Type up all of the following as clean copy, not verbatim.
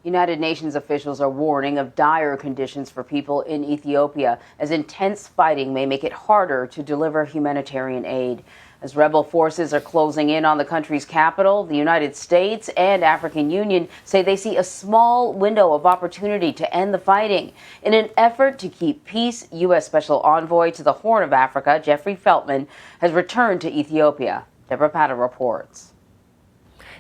United Nations officials are warning of dire conditions for people in Ethiopia, as intense fighting may make it harder to deliver humanitarian aid. As rebel forces are closing in on the country's capital, the United States and African Union say they see a small window of opportunity to end the fighting. In an effort to keep peace, U.S. Special Envoy to the Horn of Africa, Jeffrey Feltman, has returned to Ethiopia. Debora Patta reports.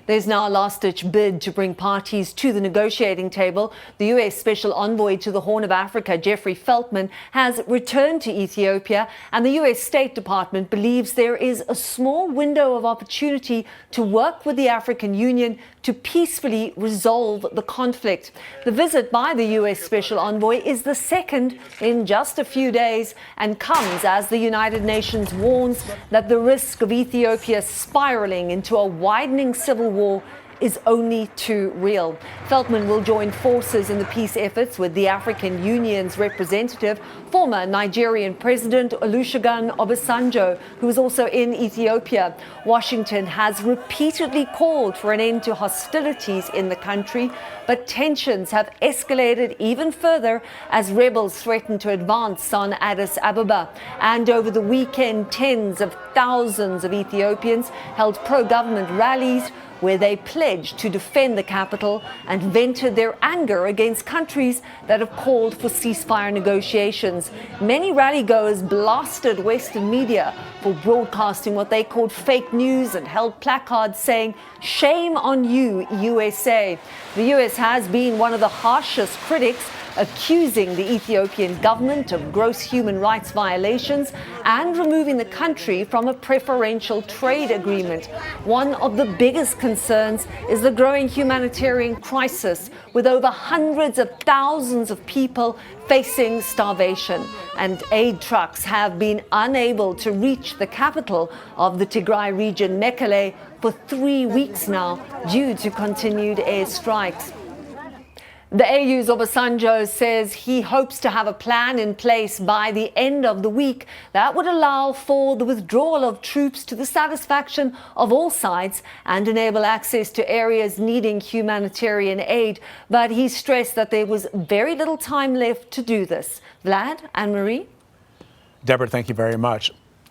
There's now a last-ditch bid to bring parties to the negotiating table. The U.S. Special Envoy to the Horn of Africa, Jeffrey Feltman, has returned to Ethiopia, and the U.S. State Department believes there is a small window of opportunity to work with the African Union to peacefully resolve the conflict. The visit by the U.S. Special Envoy is the second in just a few days and comes as the United Nations warns that the risk of Ethiopia spiraling into a widening civil war is only too real. Feltman will join forces in the peace efforts with the African Union's representative, former Nigerian President Olusegun Obasanjo, who is also in Ethiopia. Washington has repeatedly called for an end to hostilities in the country, but tensions have escalated even further as rebels threaten to advance on Addis Ababa. And over the weekend, tens of thousands of Ethiopians held pro-government rallies where they pledged to defend the capital and vented their anger against countries that have called for ceasefire negotiations. Many rally-goers blasted Western media for broadcasting what they called fake news and held placards saying, "Shame on you, USA." The US has been one of the harshest critics, accusing the Ethiopian government of gross human rights violations and removing the country from a preferential trade agreement. One of the biggest concerns is the growing humanitarian crisis, with over hundreds of thousands of people facing starvation. And aid trucks have been unable to reach the capital of the Tigray region, Mekelle, for 3 weeks now due to continued airstrikes. The AU's Obasanjo says he hopes to have a plan in place by the end of the week that would allow for the withdrawal of troops to the satisfaction of all sides and enable access to areas needing humanitarian aid. But he stressed that there was very little time left to do this. Vlad, Anne-Marie? Deborah, thank you very much.